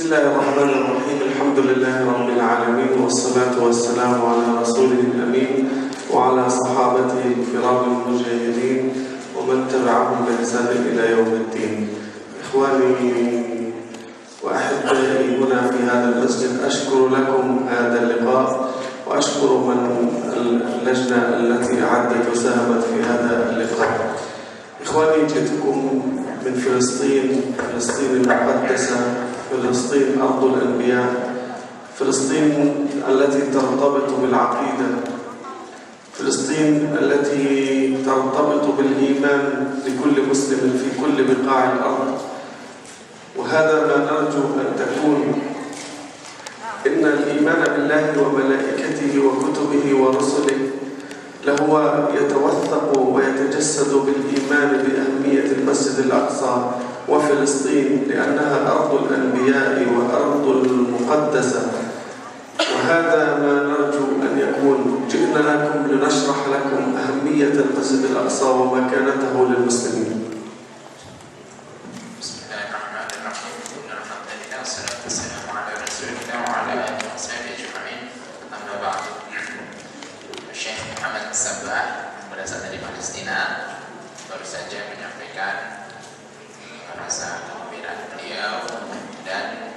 بسم الله الرحمن الرحيم. الحمد لله رب العالمين، والصلاة والسلام على رسوله الأمين وعلى صحابته الكرام المجاهدين ومن تبعهم بإحسان إلى يوم الدين. إخواني وأحبائي هنا في هذا المسجد، أشكر لكم هذا اللقاء وأشكر من اللجنة التي أعدت وساهمت في هذا اللقاء. إخواني، جئتكم من فلسطين المقدسة، فلسطين أرض الأنبياء، فلسطين التي ترتبط بالعقيدة، فلسطين التي ترتبط بالإيمان لكل مسلم في كل بقاع الأرض. وهذا ما نرجو أن تكون. إن الإيمان بالله وملائكته وكتبه ورسله لهو يتوثق ويتجسد بالإيمان بأهمية المسجد الأقصى وفلسطين، لأنها أرض الأنبياء وأرض المقدسة. وهذا ما نرجو أن يكون. جئنا لكم لنشرح لكم أهمية المسجد الأقصى ومكانته للمسلمين. بسم الله الرحمن الرحيم. إن الحمد لله والصلاة والسلام على رسول الله وعلى آله وصحبه أجمعين. أما بعد. Syekh Muhammad Sabah berasal dari Palestina, baru saja menyampaikan rasa kegembiraan beliau dan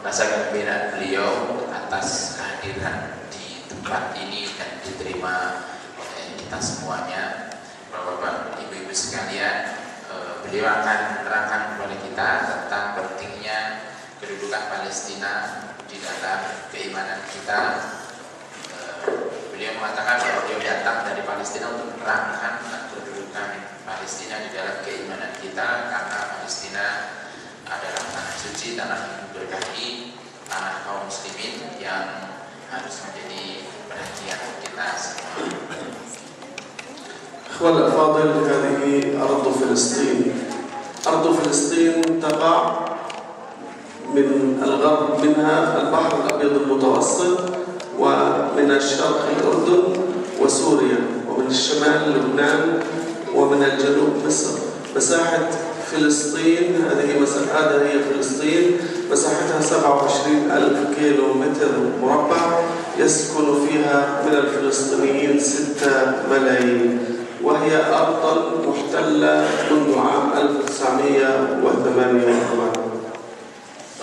rasa kegembiraan beliau atas kehadiran di tempat ini dan diterima oleh kita semuanya. Bapak-bapak, ibu-ibu sekalian, beliau akan menerangkan kepada kita tentang pentingnya kedudukan Palestina di dalam keimanan kita. Beliau mengatakan bahwa beliau datang dari Palestina untuk menerangkan kedudukan Palestina di dalam keimanan kita, karena Palestina adalah tanah suci, tanah yang diberkahi, tanah kaum muslimin yang harus menjadi perhatian kita semua. إخوان الأفاضل، هذه أرض فلسطين. أرض فلسطين تقع من الغرب منها البحر الأبيض المتوسط، ومن الشرق الأردن وسوريا، ومن الشمال لبنان، ومن الجنوب مصر. مساحة فلسطين هذه هي فلسطين، مساحتها 27,000 كيلو متر مربع، يسكن فيها من الفلسطينيين 6 ملايين، وهي أرضا محتلة منذ عام 1948.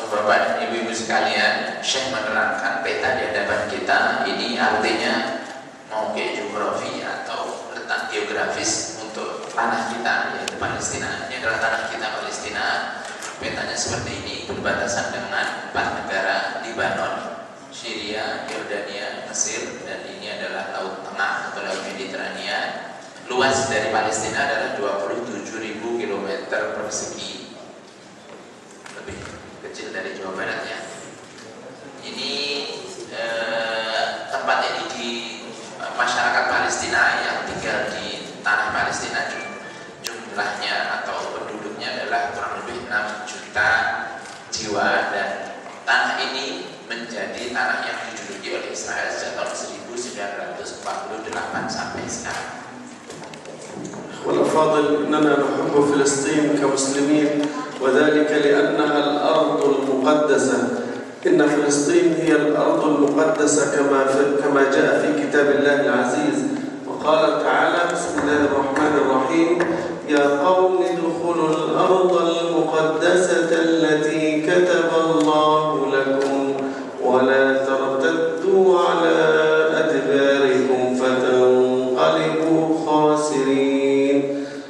Bapak, ibu-ibu sekalian, Syekh menerangkan peta di hadapan kita. Ini artinya mau geografi atau letak geografis untuk tanah kita, yaitu Palestina. Ini adalah tanah kita, Palestina. Petanya seperti ini, berbatasan dengan 4 negara: Libanon, Syria, Yordania, Mesir, dan ini adalah Laut Tengah atau Laut Mediterania. Luas dari Palestina adalah 27.000 km persegi, lebih kecil dari Jawa Barat ya. Ini tempat ini di masyarakat Palestina yang tinggal di tanah Palestina, jumlahnya atau penduduknya adalah kurang lebih 6 juta jiwa, dan tanah ini menjadi tanah yang diduduki oleh Israel sejak tahun 1948 sampai sekarang. والأفاضل، إننا نحب فلسطين كمسلمين، وذلك لأنها الأرض المقدسة. إن فلسطين هي الأرض المقدسة كما جاء في كتاب الله العزيز، وقال تعالى: بسم الله الرحمن الرحيم: يا قوم ادخلوا الأرض المقدسة التي كتب الله لكم ولا ترتدوا على أدباركم فتنقلبوا خاسرين.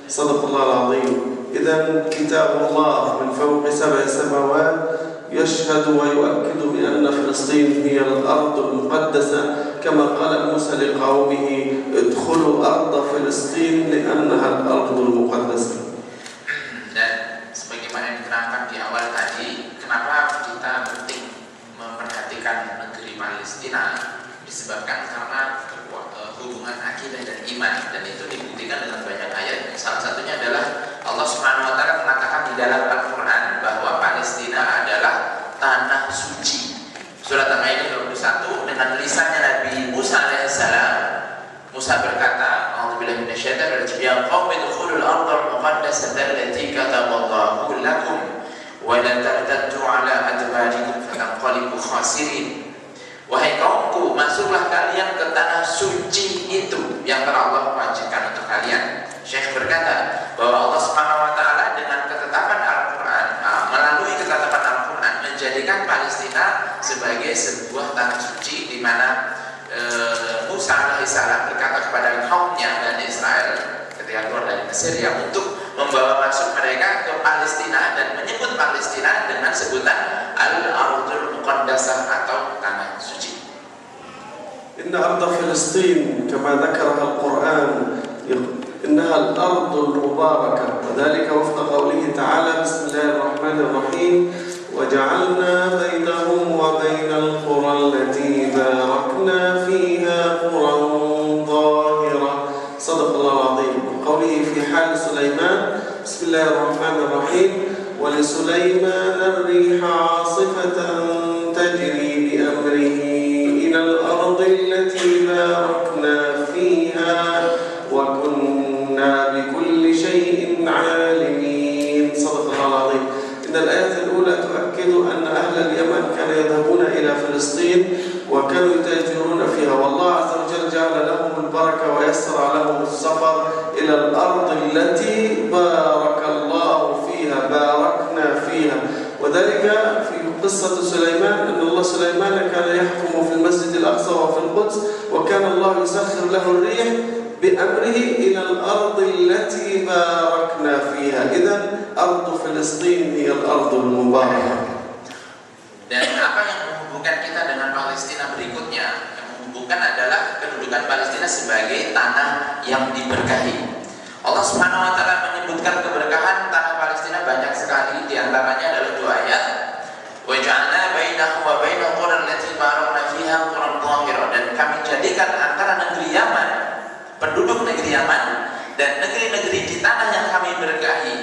صدق الله العظيم. إذن كتاب الله من فوق 7 سماوات يشهد ويؤكد بأن فلسطين هي الأرض المقدسة، كما قال موسى لقومه: ادخلوا أرض فلسطين لأنها الأرض المقدسة. Dan sebagaimana diterangkan di awal tadi, kenapa kita penting memperhatikan negeri Palestina? Disebabkan karena hubungan akidah dan iman, dan itu dibuktikan dengan banyak ayat. Salah satunya adalah Allah Subhanahu wa taala mengatakan di dalam Al-Qur'an bahwa Palestina adalah tanah suci. Surat Al-Maidah 21, dengan lisannya Nabi Musa alaihissalam. Musa berkata, "A'udzubillahi minasyaitonir rajim, ya qaumi udkhulul ardhal muqaddasata allati kataballahu lakum wa la tartaddu ala adbarikum fatanqalibu khasirin. Wahai kaumku, masuklah kalian ke tanah suci itu yang telah Allah wajibkan untuk kalian. Syekh berkata bahwa Allah Subhanahu wa taala dengan ketetapan Al-Qur'an, melalui ketetapan Al-Qur'an menjadikan Palestina sebagai sebuah tanah suci di mana Musa alaihissalam berkata kepada kaumnya dan Israel ketika keluar dari Mesir yang untuk membawa masuk mereka ke Palestina dan menyebut Palestina dengan sebutan Al-Ardul Muqaddasah atau tanah suci. Inna arda Filistin kama dzakaraha Al-Qur'an إنها الأرض المباركة وذلك وفق قوله تعالى بسم الله الرحمن الرحيم وجعلنا بينهم وبين القرى التي باركنا فيها قرى ظاهرة صدق الله العظيم. وقوله في حال سليمان بسم الله الرحمن الرحيم ولسليمان الريح عاصفة تجري بأمره إلى الأرض التي باركنا فيها وكنا بكل شيء عالمين صدق الله العظيم. إن الآية الأولى تؤكد أن أهل اليمن كانوا يذهبون إلى فلسطين وكانوا يتاجرون فيها، والله عز وجل جعل لهم البركة ويسر لهم السفر إلى الأرض التي بارك الله فيها باركنا فيها. وذلك في قصة سليمان أن الله سليمان كان يحكم في المسجد الأقصى وفي القدس، وكان الله يسخر له الريح بأمره إلى الأرض التي باركنا فيها. إذن أرض فلسطين هي الأرض المباركة. Dan apa yang menghubungkan kita dengan Palestina berikutnya, yang menghubungkan adalah kedudukan Palestina sebagai tanah yang diberkahi. Allah Subhanahu wa taala menyebutkan keberkahan tanah Palestina banyak sekali, di antaranya adalah 2 ayat. Wa ja'alna bainahum wa bainal qura allati barakna fiha quran dhahira, dan kami jadikan antara negeri Yaman, penduduk negeri Yaman, dan negeri-negeri di tanah yang kami berkahi,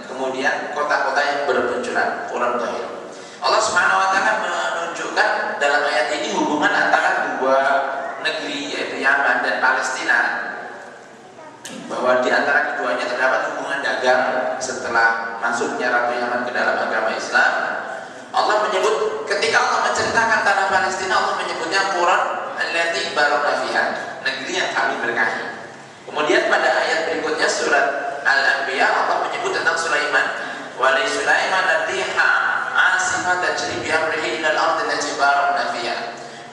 kemudian kota-kota yang bermunculan, quran dhahira. Allah Subhanahu wa taala menunjukkan dalam ayat ini hubungan antara 2 negeri yaitu Yaman dan Palestina, bahwa di antara keduanya terdapat hubungan dagang setelah masuknya Ratu Yaman ke dalam agama Islam. Allah menyebut, ketika Allah menceritakan tanah Palestina, Allah menyebutnya Quran allati barakna fiha, negeri yang kami berkahi. Kemudian pada ayat berikutnya surat Al-Anbiya, Allah menyebut tentang Sulaiman, wa li Sulaiman ar-riha asifatan tajri bi amrihi ila al-ardi allati barakna fiha.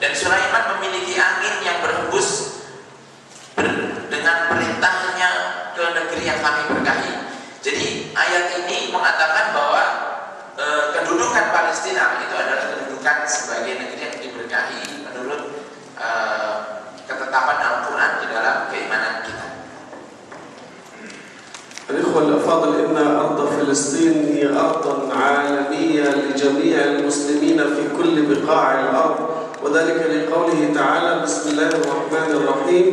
Dan Sulaiman memiliki angin yang berhembus dengan perintahnya ke negeri yang kami berkahi. Jadi ayat ini mengatakan bahwa kedudukan Palestina itu adalah kedudukan sebagai negeri yang diberkahi menurut ketetapan Al-Quran di dalam keimanan kita. الإخوة الأفاضل، إن أرض فلسطين هي أرض عالمية لجميع المسلمين في كل بقاع الأرض، وذلك لقوله تعالى بسم الله الرحمن الرحيم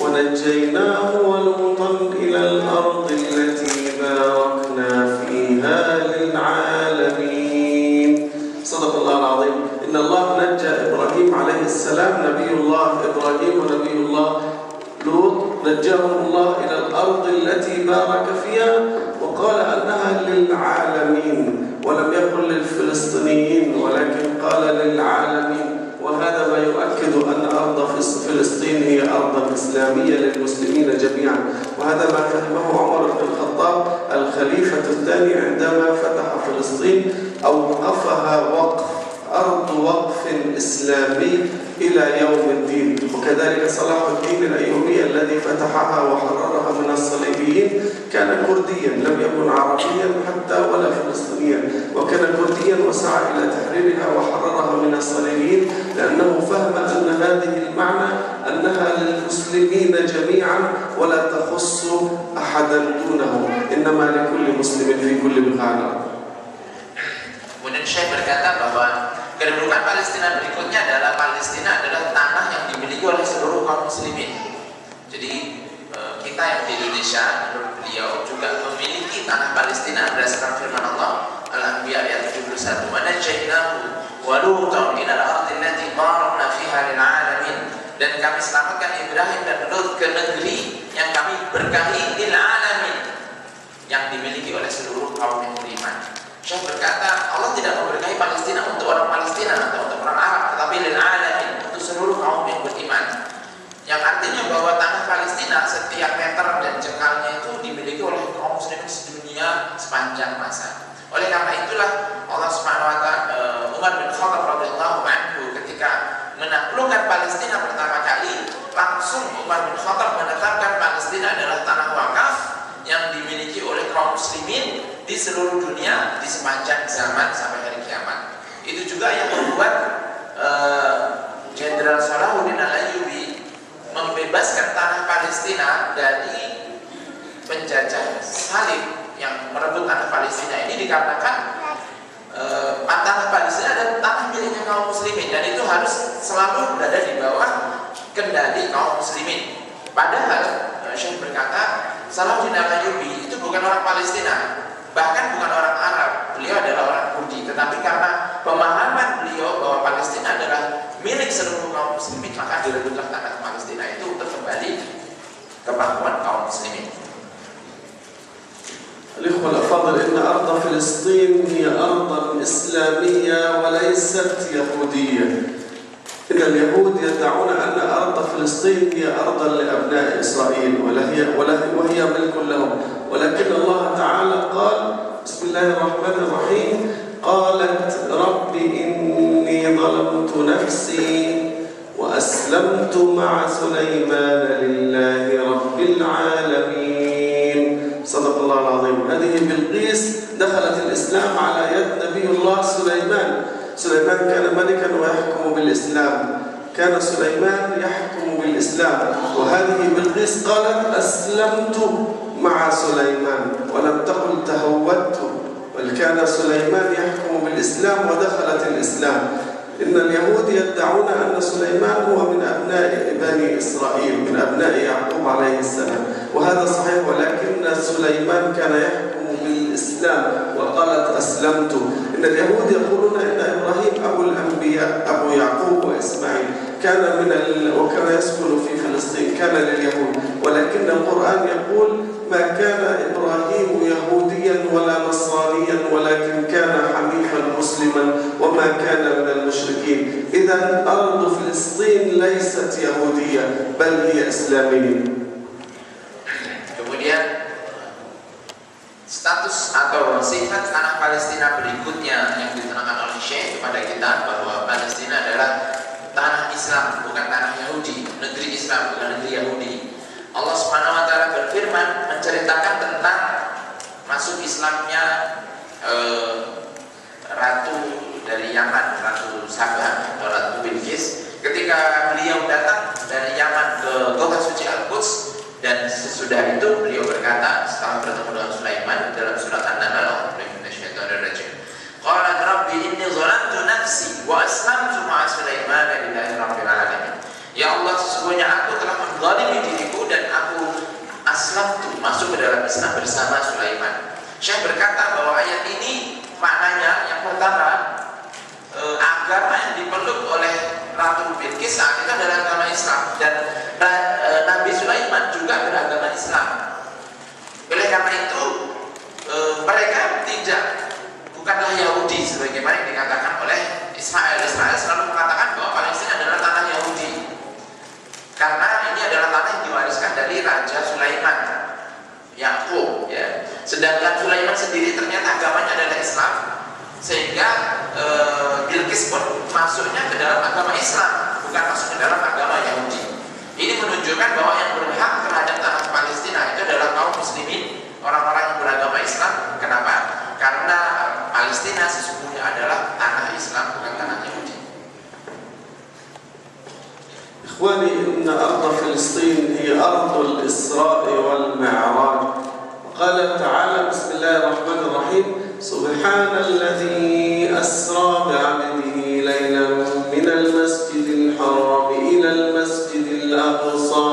ونجيناه ولوطا إلى الأرض التي باركنا فيها للعالمين صدق الله العظيم. إن الله نجى إبراهيم عليه السلام، نبي الله إبراهيم ونبي الله لوط، نجاهم الله إلى الأرض التي بارك فيها وقال أنها للعالمين، ولم يقل للفلسطينيين ولكن قال للعالمين. وهذا ما يؤكد أن أرض فلسطين هي أرض إسلامية للمسلمين جميعا، وهذا ما فهمه عمر بن الخطاب الخليفة الثاني عندما فتح فلسطين، أوقفها وقف أرض وقف إسلامي إلى يوم الدين. وكذلك صلاح الدين الأيوبي الذي فتحها وحررها من الصليبيين كان كرديا، لم يكن عربيا حتى ولا فلسطينيا، وكان كرديا وسعى إلى تحريرها وحررها من الصليبيين، لأنه فهم أن هذه المعنى أنها للمسلمين جميعا ولا تخص أحدا دونه، إنما لكل مسلم في كل بقاع الأرض. Kemudian Syekh berkata bahwa kedudukan Palestina berikutnya adalah Palestina adalah tanah yang dimiliki oleh seluruh kaum muslimin. Jadi kita yang di Indonesia menurut beliau juga memiliki tanah Palestina berdasarkan firman Allah Al-Anbiya ayat 71, wa najaynahu wa lutan ila al-ardi allati barakna fiha lil alamin, dan kami selamatkan Ibrahim dan Lut ke negeri yang kami berkahi lil alamin, yang dimiliki oleh seluruh kaum yang beriman. Syekh berkata, Allah tidak memberkahi Palestina untuk orang Palestina atau untuk orang Arab, tetapi lil alamin, untuk seluruh kaum yang beriman. Yang artinya bahwa tanah Palestina setiap meter dan jengkalnya itu dimiliki oleh kaum muslimin sedunia sepanjang masa. Oleh karena itulah Allah Subhanahu wa taala, Umar bin Khattab radhiyallahu anhu ketika menaklukkan Palestina pertama kali, langsung Umar bin Khattab menetapkan Palestina adalah tanah wakaf yang dimiliki oleh kaum muslimin di seluruh dunia di sepanjang zaman sampai hari kiamat. Itu juga yang membuat Jenderal Salahuddin Al-Ayyubi membebaskan tanah Palestina dari penjajah salib yang merebut tanah Palestina ini, dikarenakan tanah Palestina adalah tanah miliknya kaum muslimin dan itu harus selalu berada di bawah kendali kaum muslimin. Padahal Syekh berkata, Salahuddin Al-Ayyubi itu bukan orang Palestina, bahkan bukan orang Arab, beliau adalah orang Yahudi. Tetapi karena pemahaman beliau bahwa Palestina adalah milik seluruh kaum muslimin, maka direbutlah tanah Palestina itu untuk kembali ke pangkuan kaum muslimin. الإخوة الأفاضل، إن أرض فلسطين هي أرضا إسلامية وليست يهودية. إن اليهود يدعون أن أرض فلسطين هي أرضا لأبناء إسرائيل وهي ملك لهم، ولكن الله تعالى قال بسم الله الرحمن الرحيم: قالت رب إني ظلمت نفسي وأسلمت مع سليمان لله رب العالمين. صدق الله العظيم. هذه بلقيس دخلت الإسلام على يد نبي الله سليمان. سليمان كان ملكا ويحكم بالإسلام، كان سليمان يحكم بالإسلام، وهذه بلقيس قالت أسلمت مع سليمان ولم تقل تهودت، بل كان سليمان يحكم بالإسلام ودخلت الإسلام. إن اليهود يدعون أن سليمان هو من أبناء بني إسرائيل، من أبناء يعقوب عليه السلام، وهذا صحيح، ولكن سليمان كان يحكم بالإسلام وقالت أسلمت. إن اليهود يقولون إن إبراهيم أبو الأنبياء، أبو يعقوب وإسماعيل، وكان يسكن في فلسطين، كان لليهود، ولكن القرآن يقول ما كان إبراهيم يهوديا ولا نصرانيا ولكن كان حنيفا مسلما وما كان من المشركين. إذن أرض فلسطين ليست يهودية بل هي إسلامية. Kemudian status atau sifat tanah Palestina berikutnya yang diterangkan oleh Syekh kepada kita, bahwa Palestina adalah tanah Islam, bukan tanah Yahudi, negeri Islam, bukan negeri Yahudi. Allah Subhanahu wa taala berfirman menceritakan tentang masuk Islamnya ratu dari Yaman, Ratu Sabah atau Ratu Bilqis, ketika beliau datang dari Yaman ke kota suci Al-Quds, dan sesudah itu beliau berkata setelah bertemu dengan Sulaiman dalam surat An-Naml, qalat rabbi inni zalamtu nafsi wa aslamtu ma'a Sulaiman lillahi rabbil alamin. Ya Allah, sesungguhnya aku telah menzalimi diriku dan aku aslamtu, masuk ke dalam Islam bersama Sulaiman. Syekh berkata bahwa ayat ini maknanya yang pertama, agama yang dipeluk oleh Ratu Bilqis saat itu adalah agama Islam, dan Nabi Sulaiman juga beragama Islam. Oleh karena itu mereka bukanlah Yahudi sebagaimana yang dikatakan oleh Israel. Israel selalu mengatakan bahwa Palestina adalah tanah Yahudi karena ini adalah tanah yang diwariskan dari Raja Sulaiman, Yakub, ya. Sedangkan Sulaiman sendiri ternyata agamanya adalah Islam, sehingga Bilqis pun masuknya ke dalam agama Islam, bukan masuk ke dalam agama Yahudi. Ini menunjukkan bahwa yang berhak terhadap tanah Palestina itu adalah kaum muslimin, orang-orang yang beragama Islam. Kenapa? Karena Palestina sesungguhnya adalah tanah Islam, bukan tanah Yahudi. إخواني، إن أرض فلسطين هي أرض الإسراء والمعراج. قال تعالى بسم الله الرحمن الرحيم: سبحان الذي أسرى بعبده ليلا من المسجد الحرام إلى المسجد الأقصى.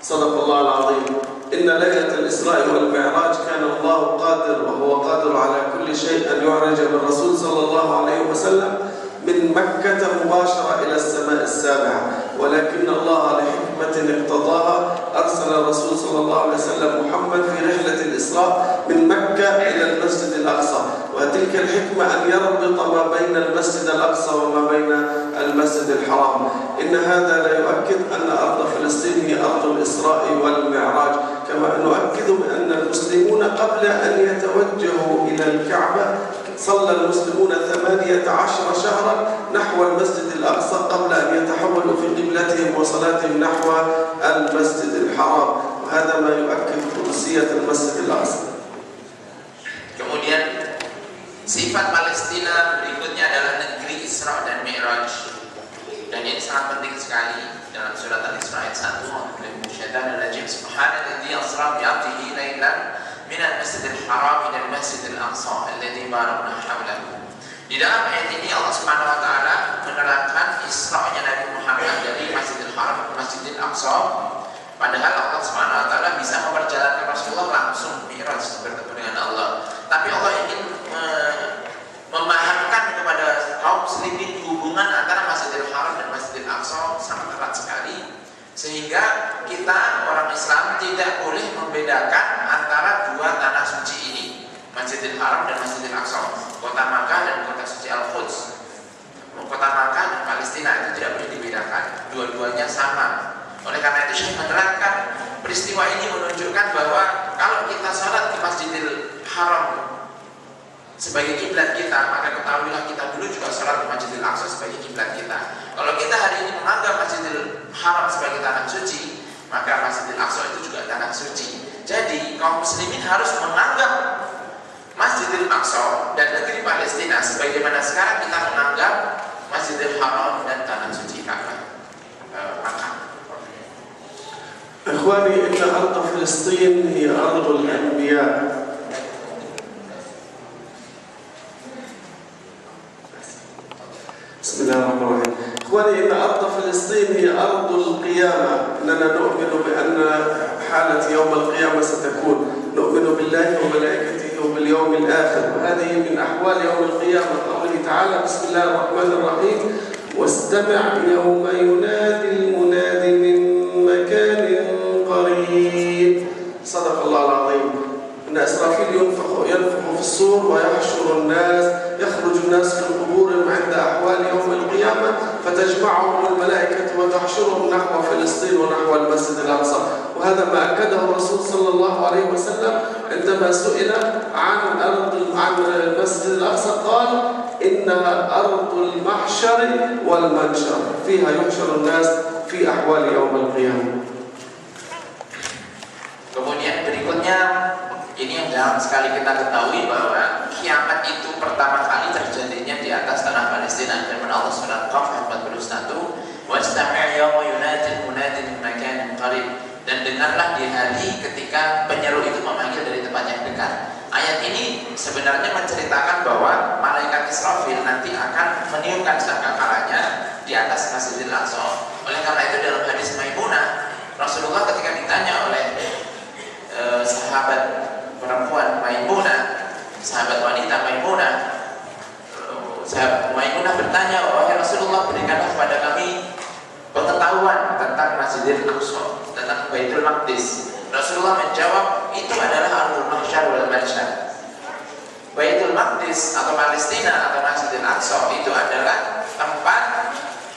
صدق الله العظيم. إن ليلة الإسراء والمعراج كان الله قادر، وهو قادر على كل شيء، أن يعرج بالرسول صلى الله عليه وسلم من مكة مباشرة إلى السماء السابعة، ولكن الله لحكمة اقتضاها أرسل الرسول صلى الله عليه وسلم محمد في رحلة الإسراء من مكة إلى المسجد الأقصى، وتلك الحكمة أن يربط ما بين المسجد الأقصى وما بين المسجد الحرام. إن هذا لا يؤكد أن أرض فلسطين هي أرض الإسراء والمعراج، كما نؤكد بأن المسلمون قبل أن يتوجهوا إلى الكعبة صلى المسلمون 18 شهرا نحو المسجد الأقصى قبل أن يتحولوا في قبلتهم وصلاتهم نحو المسجد الحرام، وهذا ما يؤكد قدسية المسجد الأقصى. Kemudian sifat Palestina berikutnya adalah negeri Isra dan Mi'raj, dan ini sangat penting sekali dalam surat Al-Isra ayat 1. Bismillahirrahmanirrahim. Subhanalladzi asra bi 'abdihi lailan minal masjidil haram ilal masjidil aqsa alladzi barakna hawlahu. Di dalam ayat ini Allah Subhanahu wa taala menerangkan Isra-nya Nabi Muhammad dari Masjidil Haram ke Masjidil Aqsa. Padahal Allah Subhanahu wa taala bisa memperjalankan Rasulullah langsung Mi'raj bertemu dengan Allah. Tapi Allah ingin memahamkan kepada kaum muslimin hubungan antara Masjidil Haram dan Masjidil Aqsa sangat erat sekali, sehingga kita orang Islam tidak boleh membedakan antara dua tanah suci ini, Masjidil Haram dan Masjidil Aqsa, kota Makkah dan kota suci Al-Quds. Kota Makkah dan Palestina itu tidak boleh dibedakan, dua-duanya sama. Oleh karena itu Syekh menerangkan peristiwa ini menunjukkan bahwa kalau kita sholat di Masjidil Haram sebagai kiblat kita, maka ketahuilah kita dulu juga sholat di Masjidil Aqsa sebagai kiblat kita. Kalau kita hari ini menganggap Masjidil Haram sebagai tanah suci, maka Masjidil Aqsa itu juga tanah suci. Jadi kaum muslimin harus menganggap Masjidil Aqsa dan negeri Palestina sebagaimana sekarang kita menganggap Masjidil Haram dan tanah suci Ka'bah. إخواني، إن أرض فلسطين هي أرض الأنبياء. بسم الله الرحمن الرحيم. إخواني، إن أرض فلسطين هي أرض القيامة. إننا نؤمن بأن حالة يوم القيامة ستكون، نؤمن بالله وملائكته وباليوم الآخر، وهذه من أحوال يوم القيامة. قوله تعالى: بسم الله الرحمن الرحيم: واستمع يوم ينادي المناد من مكان قريب. صدق الله العظيم. إن إسرافيل ينفخ في الصور ويحشر الناس، يخرج الناس من قبورهم عند أحوال يوم القيامة فتجمعهم الملائكة وتحشرهم نحو فلسطين ونحو المسجد الأقصى. وهذا ما أكده الرسول صلى الله عليه وسلم عندما سئل عن المسجد الأقصى، قال: إنها أرض المحشر والمنشر، فيها يحشر الناس في أحوال يوم القيامة. Kemudian berikutnya, ini yang jarang sekali kita ketahui bahwa kiamat itu pertama kali terjadinya di atas tanah Palestina. Firman Allah surah Qaf ayat 41, "Wastami' yawma yunadil munadin min makanin qarib." Dan dengarlah di hari ketika penyeru itu memanggil dari tempat yang dekat. Ayat ini sebenarnya menceritakan bahwa malaikat Israfil nanti akan meniupkan sangkakalanya di atas Masjidil Aqsa. Oleh karena itu dalam hadis Maimunah, Rasulullah ketika ditanya oleh sahabat perempuan Maimunah, sahabat wanita Maimunah, sahabat Maimunah bertanya, "Wahai Rasulullah, berikanlah kepada kami pengetahuan tentang Masjidil Aqsa, tentang Baitul Maqdis." Rasulullah menjawab, itu adalah Ardul Mahsyar wal Mansyar. Baitul Maqdis atau Palestina atau Masjidil Aqsa itu adalah tempat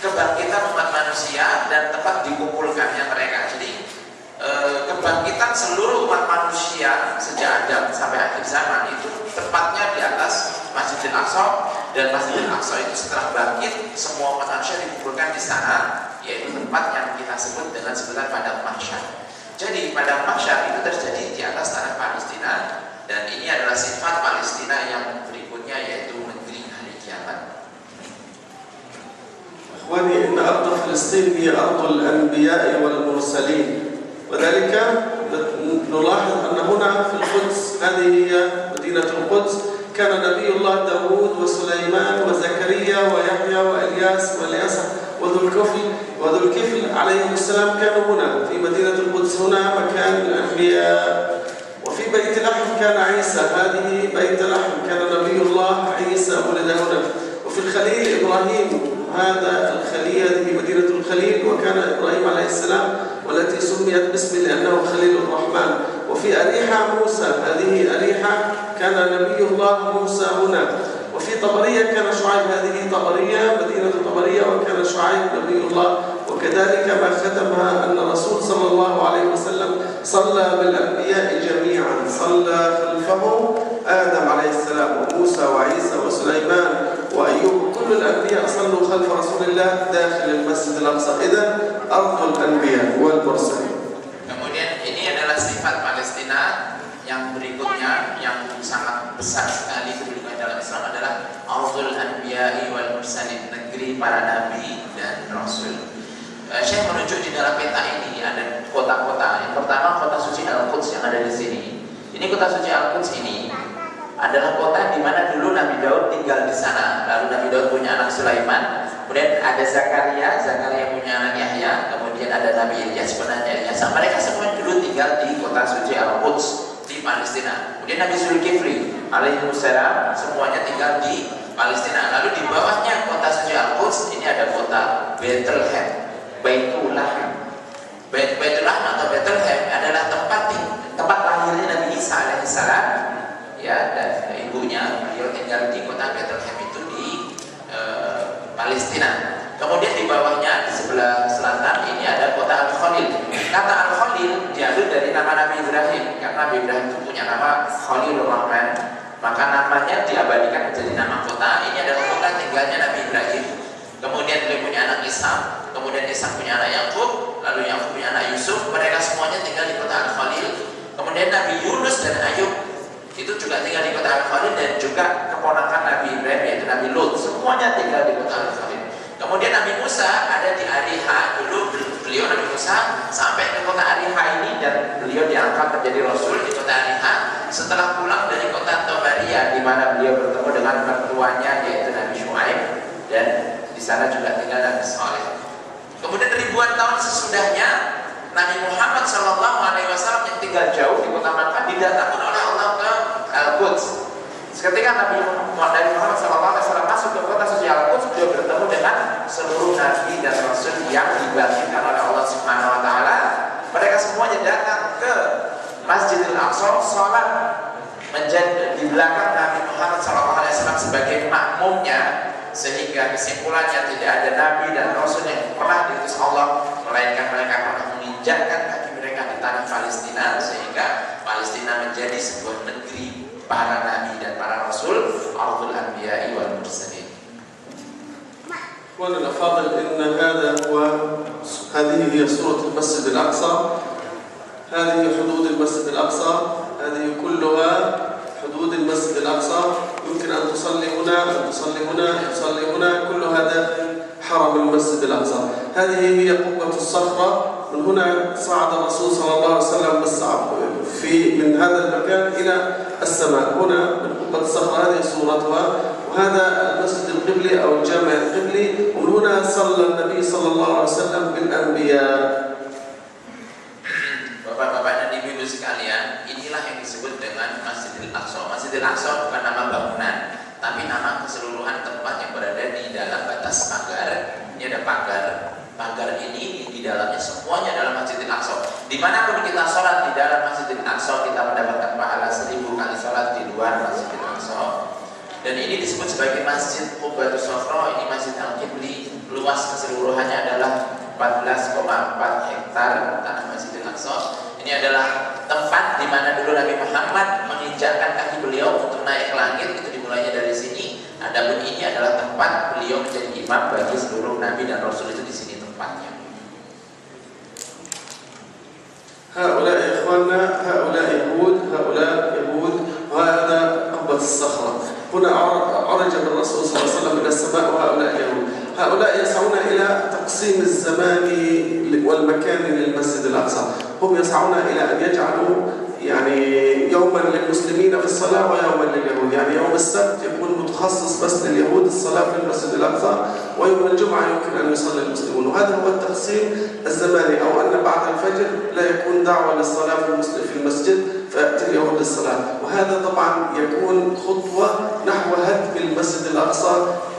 kebangkitan umat manusia dan tempat dikumpulkannya mereka. Jadi kebangkitan seluruh umat manusia sejak Adam sampai akhir zaman itu tepatnya di atas Masjidil Aqsa, dan Masjidil Aqsa itu setelah bangkit semua umat manusia dikumpulkan di sana, yaitu tempat yang kita sebut dengan sebutan Padang Mahsyar. Jadi Padang Mahsyar itu terjadi di atas tanah Palestina, dan ini adalah sifat Palestina yang berikutnya, yaitu negeri hari kiamat. إخواني، إن أرض فلسطين هي أرض الأنبياء والمرسلين، وذلك نلاحظ أن هنا في القدس، هذه هي مدينة القدس، كان نبي الله داود وسليمان وزكريا ويحيى وإلياس واليسع وذو الكفل عليهم السلام كانوا هنا في مدينة القدس. هنا مكان الأنبياء. وفي بيت لحم كان عيسى، هذه بيت لحم، كان نبي الله عيسى ولد هنا. وفي الخليل إبراهيم، هذا الخليل، هذه مدينة الخليل، وكان إبراهيم عليه السلام والتي سميت باسمه لأنه خليل الرحمن. وفي أريحة موسى، هذه أريحة كان نبي الله الله موسى هنا. وفي طبرية كان شعيب، هذه طبرية مدينة طبرية، وكان شعيب نبي الله. وكذلك ما ختمها أن الرسول صلى الله عليه وسلم صلى بالأنبياء جميعا، صلى خلفه آدم عليه السلام وموسى وعيسى وسليمان وأيوب، كل الأنبياء صلوا خلف رسول الله داخل المسجid الأقصى. إذن أرض الأنبياء والمرسلين. Kemudian ini adalah sifat Palestina yang berikutnya yang sangat besar sekali kedudukan dalam Islam adalah Ardhul Anbiya'i wal Mursalin, negeri para nabi dan rasul. Syekh menunjuk di dalam peta ini ada kota-kota. Yang pertama kota suci Al-Quds yang ada di sini. Ini kota suci Al-Quds ini adalah kota di mana dulu Nabi Daud tinggal di sana. Lalu Nabi Daud punya anak Sulaiman. Kemudian ada Zakaria punya anak Yahya. Kemudian ada Nabi Ilyas, penanya Ilyas. Mereka semua dulu tinggal di kota suci Al-Quds di Palestina. Kemudian Nabi Zulkifli alaihissalam semuanya tinggal di Palestina. Lalu di bawahnya kota suci Al-Quds ini ada kota Bethlehem, Baitul Laham. Baitul Laham atau Bethlehem adalah tempat lahirnya Nabi Isa alaihissalam, ya, dan ibunya. Beliau tinggal di kota Bethlehem itu di Palestina. Kemudian di bawahnya di sebelah selatan ini ada kota Al-Khalil. Kata Al-Khalil diambil dari nama Nabi Ibrahim, karena Nabi Ibrahim itu punya nama Khalilur Rahman, maka namanya diabadikan menjadi nama kota. Ini adalah kota tinggalnya Nabi Ibrahim. Kemudian beliau punya anak Ishak, kemudian Ishak punya anak Yakub, lalu Yakub punya anak Yusuf. Mereka semuanya tinggal di kota Al-Khalil. Kemudian Nabi Yunus dan Ayub itu juga tinggal di kota Al-Khalil, dan juga keponakan Nabi Ibrahim yaitu Nabi Lut, semuanya tinggal di kota Al-Khalil. Kemudian Nabi Musa ada di Ariha. Dulu beliau Nabi Musa sampai ke kota Ariha ini, dan beliau diangkat menjadi Rasul di kota Ariha setelah pulang dari kota Tabariyah, di mana beliau bertemu dengan mertuanya yaitu Nabi Syuaib, dan di sana juga tinggal Nabi Saleh. Kemudian ribuan tahun sesudahnya Nabi Muhammad SAW yang tinggal jauh di kota Makkah didatangkan oleh Allah ke Al-Quds. Ketika Nabi Muhammad SAW masuk ke kota suci Al-Quds, beliau bertemu dengan seluruh nabi dan rasul yang dibangkitkan oleh Allah Subhanahu Wa Taala. Mereka semuanya datang ke Masjidil Aqsa, sholat menjadi di belakang Nabi Muhammad SAW sebagai makmumnya, sehingga kesimpulannya tidak ada nabi dan rasul yang pernah diutus Allah, melainkan mereka pernah menginjakkan kaki mereka di tanah Palestina, sehingga Palestina menjadi sebuah negeri para nabi dan para rasul, Ardhul Anbiya'i wal Mursalin. إخواننا الأفاضل، إن هذه هي صورة المسجد الأقصى. هذه حدود المسجد الأقصى، هذه كلها حدود المسجد الأقصى. يمكن أن تصلي هنا، أن تصلي هنا، تصلي هنا، كلها داخل حرم المسجد الأقصى. هذه هي قبة الصخرة. من هنا صعد الرسول صلى الله عليه وسلم من هذا المكان إلى السماء. هنا من قبة الصخرة، هذه صورتها. وهذا المسجد القبلي أو الجامع القبلي، ومن هنا صلى النبي صلى الله عليه وسلم بالأنبياء. Bapak-bapak dan ibu-ibu sekalian, inilah yang disebut dengan Masjidil Aqsa. Masjidil Aqsa bukan nama bangunan, tapi nama keseluruhan tempat yang berada di dalam batas pagar. Ini ada pagar. Pagar ini di dalamnya semuanya adalah Masjidil Aqsa. Dimanapun kita sholat di dalam Masjidil Aqsa, kita mendapatkan pahala 1000 kali sholat di luar Masjidil Aqsa. Dan ini disebut sebagai Masjid Qubatus Sofro. Ini Masjid Al-Qibli. Luas keseluruhannya adalah 14,4 hektar tanah Masjidil Aqsa. Ini adalah tempat di mana dulu Nabi Muhammad menginjakkan kaki beliau untuk naik ke langit. Itu dimulainya dari sini. Adapun ini adalah tempat beliau menjadi imam bagi seluruh nabi dan rasul, itu di sini tempatnya. هؤلاء إخواننا، هؤلاء يهود وهذا قبة الصخرة. هنا عرج بالرسول صلى الله عليه وسلم إلى السماء، وهؤلاء يهود. هؤلاء يسعون إلى تقسيم الزمان والمكان للمسجد الأقصى. هم يسعون إلى أن يجعلوا يعني يوما للمسلمين في الصلاة ويوما لليهود. يعني يوم السبت يكون متخصص بس لليهود الصلاة في المسجد الأقصى، ويوم الجمعة يمكن أن يصلي المسلمون. وهذا هو التقسيم الزماني، أو أن بعد الفجر لا يكون دعوة للصلاة في المسجد فيأتي اليهود للصلاة. وهذا طبعا يكون خطوة نحو هدم المسجد الأقصى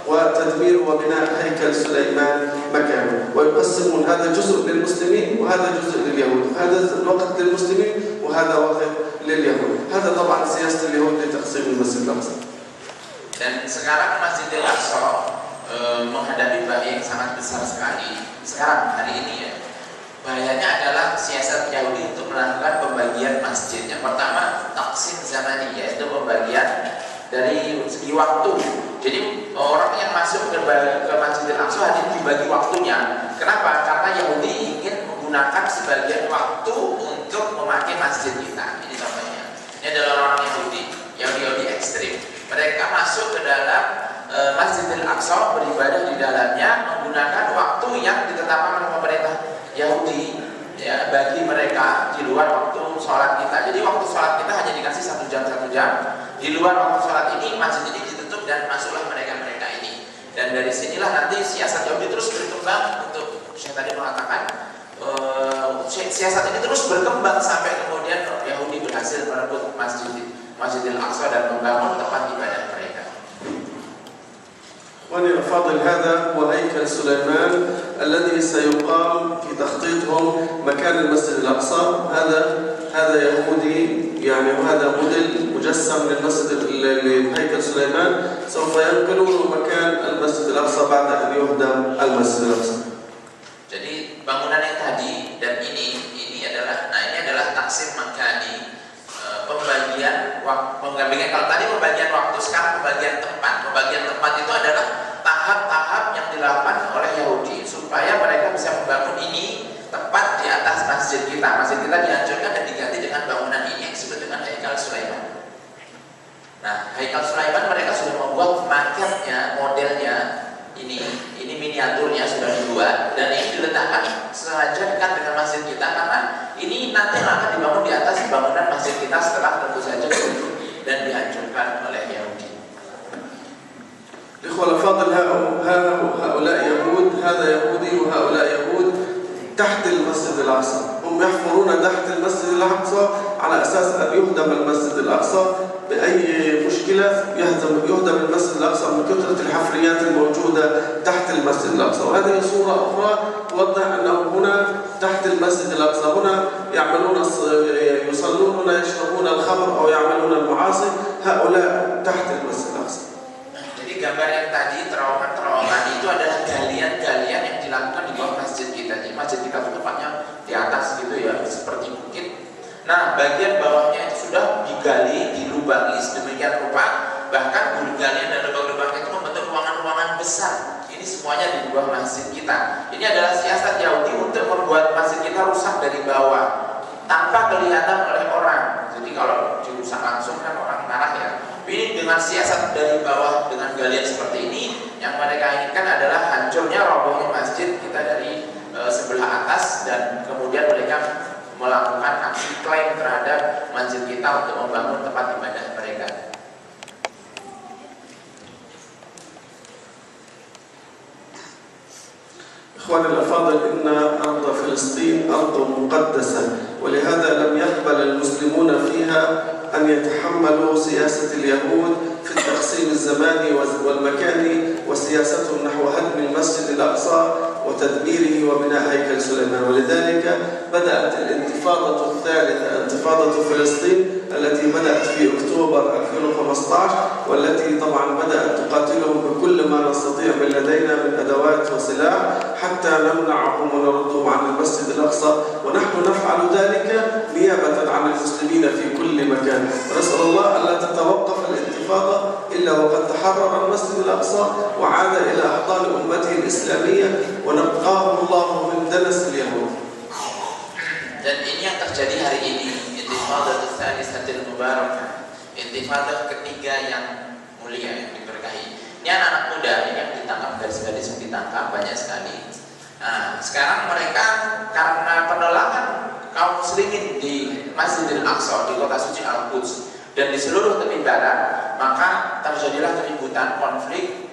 وتدمير وبناء هيكل سليمان مكانه. ويقسمون هذا جزء للمسلمين وهذا جزء لليهود، هذا الوقت للمسلمين وهذا وقت لليهود. هذا طبعا سياسة اليهود لتقسيم المسجد الأقصى. Dan sekarang Masjidil Aqsa menghadapi bahaya yang sangat besar sekali. Sekarang hari ini ya, bahayanya adalah siasat Yahudi untuk melakukan pembagian masjid. Yang pertama, taksim zamani, yaitu pembagian dari segi waktu. Jadi orang yang masuk ke Masjidil Aqsa hanya dibagi waktunya. Kenapa? Karena Yahudi ingin menggunakan sebagian waktu untuk memakai masjid kita. Ini contohnya. Ini adalah orang Yahudi ekstrim. Mereka masuk ke dalam Masjidil Aqsa, beribadah di dalamnya menggunakan waktu yang ditetapkan oleh pemerintah Yahudi, ya, bagi mereka di luar waktu sholat kita. Jadi waktu sholat kita hanya dikasih 1 jam. Di luar waktu sholat ini masjid ini ditutup dan masuklah mereka ini. Dan dari sinilah nanti siasat Yahudi terus berkembang. Untuk saya tadi mengatakan siasat ini terus berkembang sampai kemudian Yahudi berhasil merebut Masjidil Aqsa dan membangun tempat ibadah mereka. وللفضل هذا هو هيكل سليمان الذي سيقام في تخطيطهم مكان المسجد الأقصى. هذا يهودي يعني، وهذا موديل مجسم لهيكل سليمان سوف ينقلون مكان المسجد الأقصى بعد أن يهدم المسجد الأقصى. Jadi bangunan yang tadi dan ini adalah taksim makani, pembagian waktu. Kalau tadi pembagian waktu, sekarang pembagian tempat. Pembagian tempat itu adalah tahap-tahap yang dilakukan oleh Yahudi supaya mereka bisa membangun ini tempat di atas masjid kita. Masjid kita dihancurkan dan diganti dengan bangunan ini yang disebut dengan Haikal Sulaiman. Nah, Haikal Sulaiman mereka sudah membuat maketnya, modelnya, ini miniaturnya sudah dibuat dan ini diletakkan sengaja dekat dengan masjid kita karena ini nanti akan dibangun di atas bangunan masjid kita setelah tentu saja dan dihancurkan oleh Yahudi. الإخوة الأفاضل، هؤلاء يهود، هذا يهودي وهؤلاء يهود تحت المسجد الأقصى. هم يحفرون تحت المسجد الأقصى على أساس أن يهدم المسجد الأقصى بأي مشكلة. يهدم المسجد الأقصى من كثرة الحفريات الموجودة تحت المسجد الأقصى. وهذه صورة أخرى توضح أنه هنا تحت المسجد الأقصى، هنا يصلون، هنا يشربون الخمر أو يعملون المعاصي. هؤلاء تحت المسجد الأقصى. Jadi gambar yang tadi terowongan itu adalah galian-galian yang dilakukan di bawah masjid kita. Jadi masjid kita itu tempatnya di atas gitu ya, seperti bukit. Nah, bagian bawahnya itu sudah digali, dilubangi sedemikian rupa, bahkan galian dan lubang-lubang itu membentuk ruangan-ruangan besar. Ini semuanya di bawah masjid kita. Ini adalah siasat Yahudi untuk membuat masjid kita rusak dari bawah tanpa kelihatan oleh orang. Jadi kalau dirusak langsung kan orang marah ya. Ini dengan siasat dari bawah dengan galian seperti ini, yang mereka inginkan adalah hancurnya, robohnya masjid kita dari sebelah atas, dan kemudian mereka melakukan aksi klaim terhadap masjid kita untuk membangun tempat ibadah mereka. إخواني الأفاضل، إن أرض فلسطين أرض مقدسة، ولهذا لم يقبل المسلمون فيها أن يتحملوا سياسة اليهود في التقسيم الزماني والمكاني وسياستهم نحو هدم المسجد الأقصى وتدميره وبناء هيكل سليمان. ولذلك بدأت الانتفاضة الثالثة، انتفاضة فلسطين، التي بدأت في أكتوبر 2015، والتي طبعا بدأت تقاتلهم بكل ما نستطيع من لدينا من أدوات وسلاح حتى نمنعهم ونردهم عن المسجد الأقصى، ونحن نفعل ذلك نيابة عن المسلمين في كل مكان. ونسأل الله ألا تتوقف الانتفاضة إلا وقد تحرر المسجد الأقصى وعاد إلى أحضان أمته الإسلامية ونقاه الله من دنس اليهود. Dan ini yang terjadi hari ini, Intifadah Tsanisatul Mubarakah, Intifadah ketiga yang mulia, yang diberkahi. Ini anak-anak muda ini yang ditangkap, gadis-gadis yang ditangkap banyak sekali. Nah, sekarang mereka karena penolakan kaum muslimin di Masjidil Aqsa, di kota suci Al-Quds dan di seluruh tepi barat, maka terjadilah keributan, konflik,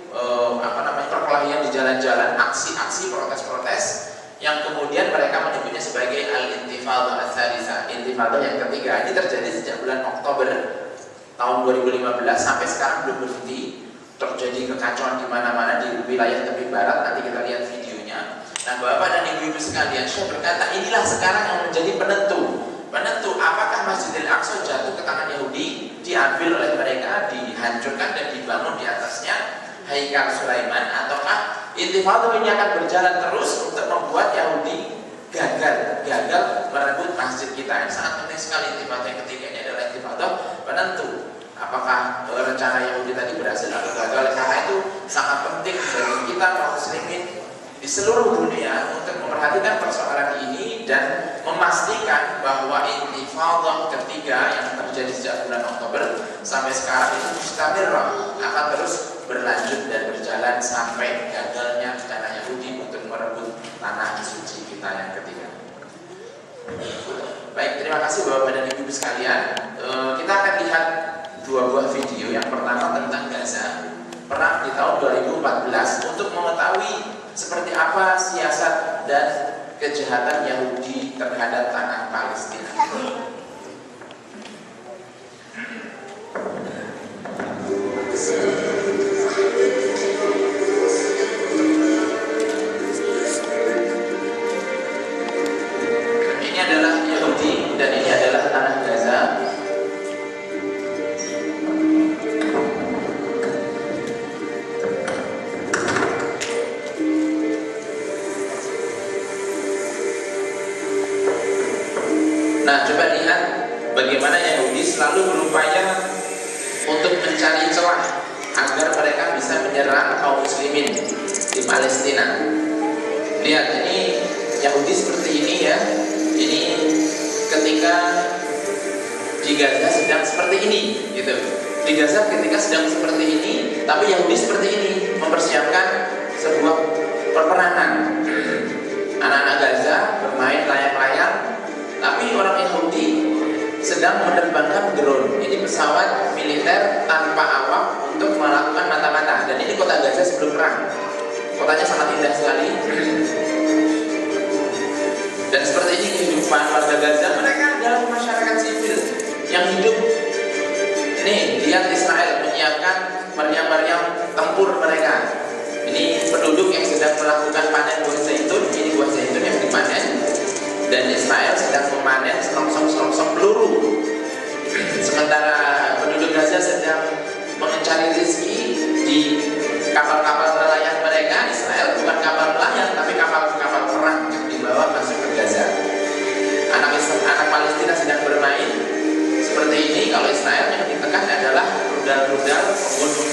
perkelahian di jalan-jalan, aksi-aksi, protes-protes, yang kemudian mereka menyebutnya sebagai Al-Intifadah Ats-Tsalitsah, intifadah yang ketiga. Ini terjadi sejak bulan Oktober tahun 2015 sampai sekarang belum berhenti. Terjadi kekacauan di mana-mana di wilayah tepi barat. Nanti kita lihat videonya. Nah, Bapak dan Ibu-ibu sekalian, saya berkata inilah sekarang yang menjadi penentu Menentu apakah Masjidil Aqsa jatuh ke tangan Yahudi, diambil oleh mereka, dihancurkan dan dibangun di atasnya Haikal Sulaiman, ataukah intifadha ini akan berjalan terus untuk membuat Yahudi gagal merebut masjid kita. Yang sangat penting sekali intifadha yang ketiga ini adalah intifadha penentu. Apakah rencana Yahudi tadi berhasil atau gagal? Karena itu sangat penting bagi kita kaum muslimin di seluruh dunia untuk memperhatikan persoalan ini dan memastikan bahwa intifadha ketiga yang terjadi sejak bulan Oktober sampai sekarang itu mustamirah, akan terus berlanjut dan berjalan sampai gagalnya rencana Yahudi untuk merebut tanah suci kita yang ketiga. Baik, terima kasih Bapak dan Ibu sekalian. Kita akan lihat dua buah video. Yang pertama tentang Gaza, perang di tahun 2014, untuk mengetahui seperti apa siasat dan kejahatan Yahudi terhadap tanah Palestina. Ini adalah Yahudi dan ini adalah tanah Gaza. Nah, coba lihat bagaimana Yahudi selalu berupaya untuk mencari celah agar mereka bisa menyerang kaum muslimin di Palestina. Lihat, ini Yahudi seperti ini ya. Ini ketika di Gaza sedang seperti ini, gitu. Di Gaza ketika sedang seperti ini, tapi Yahudi seperti ini, mempersiapkan sebuah peperangan. Anak-anak Gaza bermain layang-layang, tapi orang Yahudi sedang menerbangkan drone. Ini pesawat militer tanpa awak untuk melakukan mata-mata. Dan ini kota Gaza sebelum perang. Kotanya sangat indah sekali. Dan seperti ini kehidupan warga Gaza. Mereka adalah masyarakat sipil yang hidup. Nih, lihat Israel menyiapkan meriam-meriam tempur mereka. Ini penduduk yang sedang melakukan panen buah zaitun. Ini buah zaitun yang dipanen. Dan Israel sedang memanen selongsong-selongsong peluru. Sementara penduduk Gaza sedang mencari rezeki di kapal-kapal nelayan mereka. Israel bukan kapal nelayan, tapi kapal-kapal perang yang dibawa masuk ke Gaza. Anak Palestina sedang bermain seperti ini. Kalau Israel yang ditekan adalah rudal-rudal pembunuh.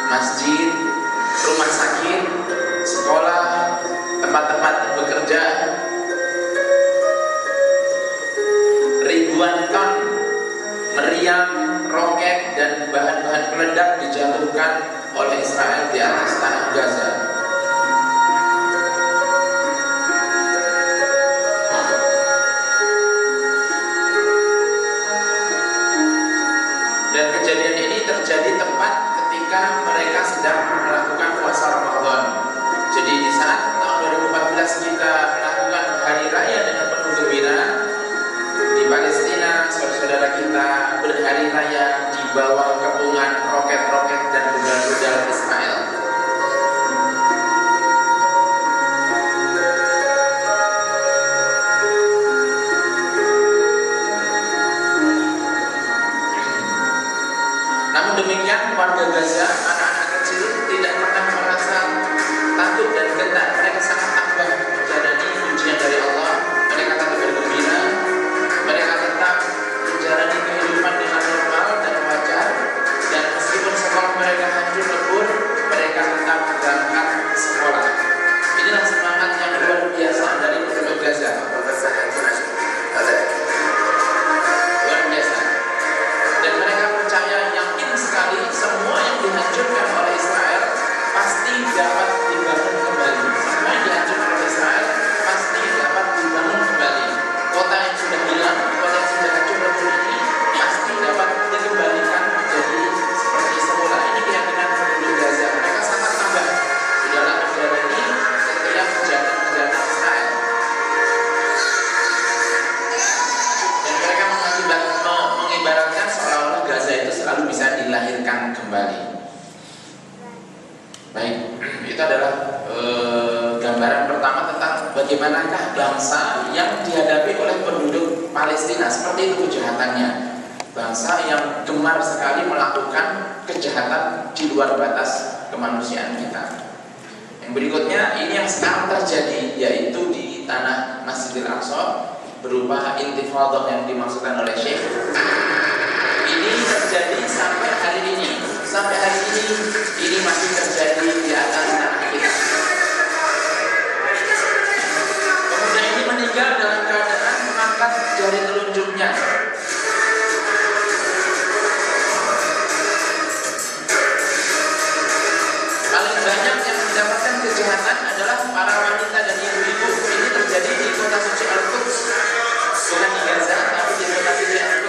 masjid, rumah sakit, sekolah, tempat-tempat bekerja, ribuan ton meriam, roket, dan bahan-bahan peledak dijatuhkan oleh Israel di atas tanah Gaza. Dan kejadian ini terjadi tepat ketika mereka sedang melakukan puasa Ramadan. Jadi di saat tahun 2014 kita melakukan hari raya dengan penuh gembira, di Palestina saudara-saudara kita berhari raya di bawah kepungan roket-roket dan rudal-rudal Israel. Namun demikian, warga Gaza, anak-anak kecil tidak pernah merasa takut dan gentar. Mereka sangat tabah menjalani ujian dari Allah. Mereka tetap bergembira, mereka tetap menjalani kehidupan dengan normal dan wajar. Dan meskipun sekolah mereka hancur lebur, mereka tetap berangkat sekolah. Inilah semangat yang luar biasa dari penduduk Gaza. Luar biasa. Dan mereka percaya, yakin sekali, semua yang dihancurkan oleh Israel pasti dapat dibangun kembali. Semua yang dihancurkan oleh Israel pasti dapat dibangun kembali. Kota yang sudah hilang, kota yang sudah hancur lebur ini pasti dapat dikembalikan menjadi seperti semula. Ini keyakinan penduduk Gaza. Mereka sangat tabah di dalam menjalani setiap kejahatan Israel. Dan mereka mengibaratkan seolah-olah Gaza itu selalu bisa dilahirkan kembali. Baik, itu adalah gambaran pertama tentang bagaimanakah bangsa yang dihadapi oleh penduduk Palestina. Seperti itu kejahatannya. Bangsa yang gemar sekali melakukan kejahatan di luar batas kemanusiaan kita. Yang berikutnya, ini yang sekarang terjadi, yaitu di tanah Masjidil Aqsa, berupa intifadah yang dimaksudkan oleh Syekh. Ini terjadi sampai hari ini. Sampai hari ini masih terjadi di atas tanah kita. Pemuda ini meninggal dalam keadaan mengangkat jari telunjuknya. Paling banyak yang mendapatkan kejahatan adalah para wanita dan ibu-ibu. Ini terjadi di kota suci Al-Quds, bukan di Gaza, tapi di kota suci Al-Quds.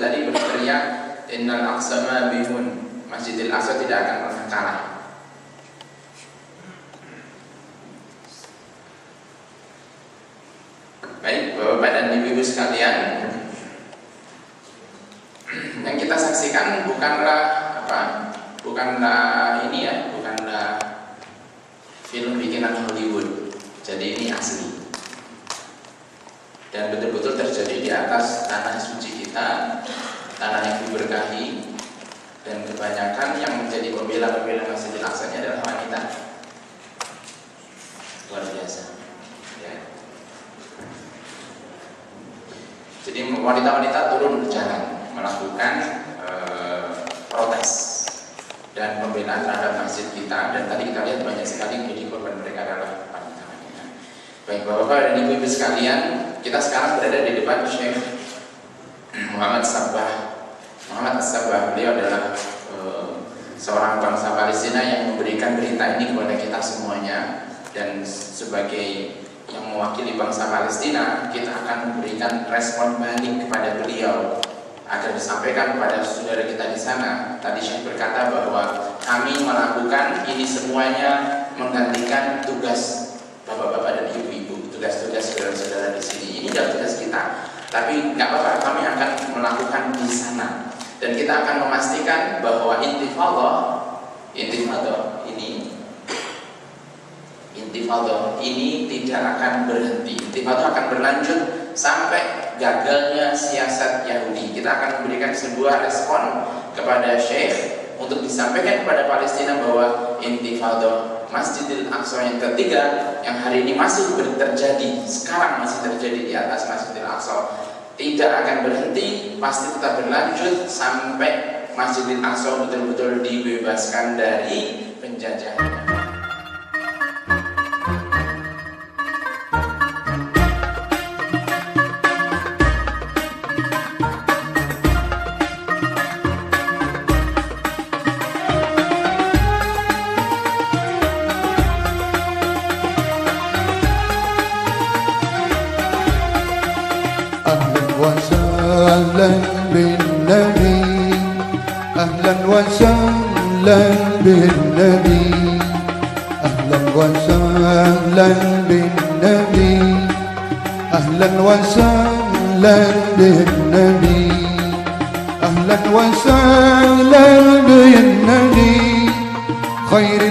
tadi berteriak Innal Aqsa mabihun, Masjidil Aqsa tidak akan pernah kalah. Baik, Bapak dan Ibu sekalian, yang kita saksikan bukanlah film bikinan Hollywood. Jadi ini asli dan betul-betul terjadi di atas tanah suci kita, tanah yang diberkahi, dan kebanyakan yang menjadi pembela-pembela Masjidil Aqsa adalah wanita. Luar biasa ya. Jadi wanita-wanita turun berjalan melakukan protes dan pembelaan terhadap masjid kita, dan tadi kita lihat banyak sekali yang jadi korban mereka adalah wanita-wanita. Baik Bapak dan Ibu sekalian, kita sekarang berada di depan Syekh Muhammad As-Sabbah. Beliau adalah seorang bangsa Palestina yang memberikan berita ini kepada kita semuanya, dan sebagai yang mewakili bangsa Palestina, kita akan memberikan respon balik kepada beliau agar disampaikan kepada saudara kita di sana. Tadi Syekh berkata bahwa kami melakukan ini semuanya menggantikan tugas bapak-bapak dan ibu-ibu, tugas-tugas saudara-saudara di sini. Ini adalah tugas kita. Tapi nggak apa-apa, kami akan melakukan di sana, dan kita akan memastikan bahwa intifadah ini tidak akan berhenti. Intifadah akan berlanjut sampai gagalnya siasat Yahudi. Kita akan memberikan sebuah respon kepada Syekh untuk disampaikan kepada Palestina bahwa intifadah Masjidil Aqsa yang ketiga, yang hari ini masih terjadi, sekarang masih terjadi di atas Masjidil Aqsa, tidak akan berhenti, pasti tetap berlanjut sampai Masjidil Aqsa betul-betul dibebaskan dari penjajahan. وسهلا بالنبي أهلا وسهلا بالنبي أهلا وسهلا بالنبي أهلا وسهلا بالنبي أهلا وسهلا بالنبي خير